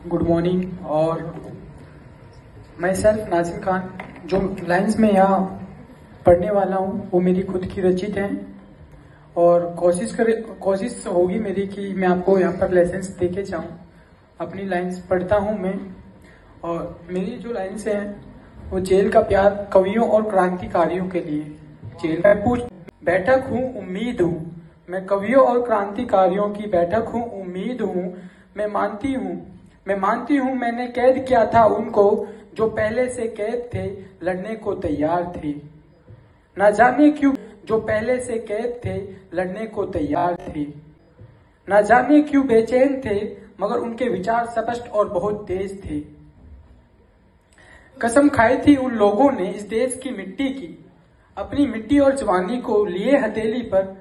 Good morning. और मैं self Nazim Khan जो लाइंस में यहाँ पढ़ने वाला हूँ वो मेरी खुद की रचित हैं और कोशिश होगी मेरी कि मैं आपको यहाँ पर लेसन्स देके जाऊँ। अपनी लाइंस पढ़ता हूँ मैं और मेरी जो लाइंस हैं वो जेल का प्यार कवियों और क्रांतिकारियों के लिए। जेल में पूछ बैठक हूँ उम्मीद हूँ, मैं कवियों और क्रांतिकारियों की बैठक हूँ उम्मीद हूँ। मैं मानती हूँ मैंने कैद किया था उनको जो पहले से कैद थे, लड़ने को तैयार थे। ना जाने क्यों जो पहले से कैद थे, लड़ने को तैयार थे। ना जाने क्यों बेचैन थे, मगर उनके विचार स्पष्ट और बहुत तेज थे। कसम खाई थी उन लोगों ने इस देश की मिट्टी की, अपनी मिट्टी और जवानी को लिए हथेली पर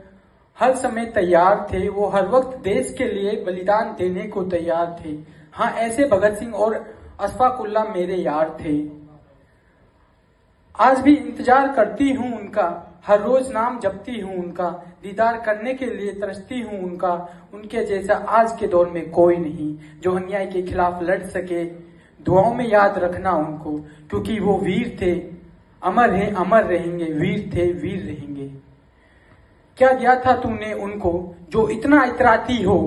हर समय तैयार थे। वो हर वक्त देश के लिए बलिदान देने को तैयार थे। हाँ, ऐसे भगत सिंह और अशफाक उल्लाह मेरे यार थे। आज भी इंतजार करती हूँ उनका, हर रोज नाम जपती हूँ उनका, दीदार करने के लिए तरसती हूँ उनका। उनके जैसा आज के दौर में कोई नहीं जो अन्याय के खिलाफ लड़ सके। दुआओं में याद रखना उनको, क्योंकि वो वीर थे, अमर हैं, अमर रहेंगे, वीर थे, वीर रहेंगे। क्या दिया था तूने उनको जो इतना इतराती हो,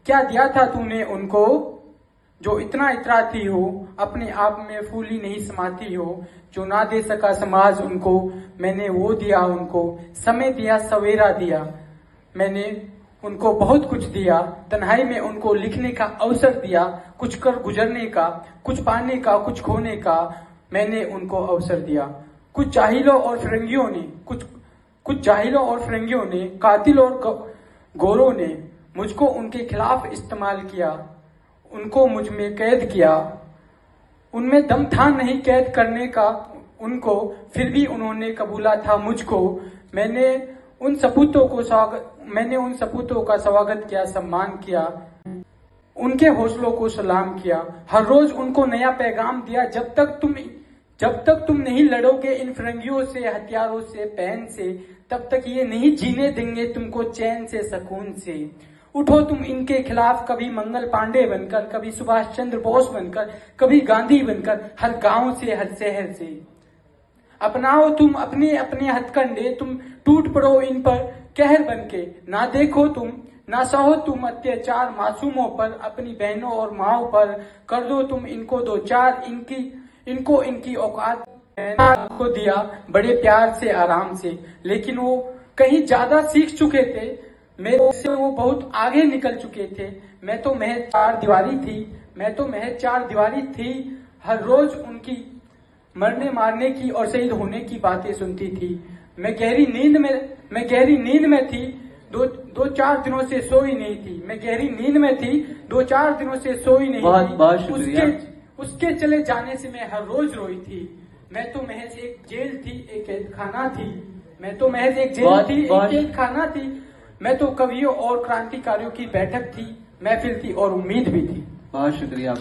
क्या दिया था तूने उनको जो इतना इतराती हो, अपने आप में फूली नहीं समाती हो। जो ना दे सका समाज उनको, मैंने वो दिया उनको। समय दिया, सवेरा दिया, मैंने उनको बहुत कुछ दिया। तन्हाई में उनको लिखने का अवसर दिया, कुछ कर गुजरने का, कुछ पाने का, कुछ खोने का, मैंने उनको अवसर दिया। कुछ जाहिलों और फिरंगियों ने, कातिल और गोरों ने मुझको उनके खिलाफ इस्तेमाल किया, उनको मुझ में कैद किया। उनमें दम था नहीं कैद करने का उनको, फिर भी उन्होंने कबूला था मुझको। मैंने उन सपूतों का स्वागत किया, सम्मान किया, उनके हौसलों को सलाम किया। हर रोज उनको नया पैगाम दिया, जब तक तुम नहीं लड़ोगे इन फिरंगियों से, हथियारों से, पैन से, तब तक ये नहीं जीने देंगे तुमको चैन से, सुकून से। उठो तुम इनके खिलाफ, कभी मंगल पांडे बनकर, कभी सुभाष चंद्र बोस बनकर, कभी गांधी बनकर, हर गांव से, हर शहर से। अपनाओ तुम अपने अपने हथकंडे, तुम टूट पड़ो इन पर कहर बनके। ना देखो तुम, ना सहो तुम अत्याचार मासूमों पर, अपनी बहनों और माओ पर। कर दो तुम इनको दो चार, इनको इनकी औकात को दिया बड़े प्यार से, आराम से। लेकिन वो कहीं ज्यादा सीख चुके थे, मेरे से वो बहुत आगे निकल चुके थे। मैं तो महज चार दीवारी थी। हर रोज उनकी मरने मारने की और शहीद होने की बातें सुनती थी। मैं गहरी नींद में थी, दो चार दिनों से सोई नहीं थी। मैं गहरी नींद में थी, 2-4 दिनों से सोई नहीं थी। बहुत शुक्रिया। उसके चले जाने से मैं हर रोज रोई थी। मैं तो महज एक जेल थी, एक कैद खाना थी। मैं तो कवियों और क्रांतिकारियों की बैठक थी, महफिल थी और उम्मीद भी थी। बहुत शुक्रिया।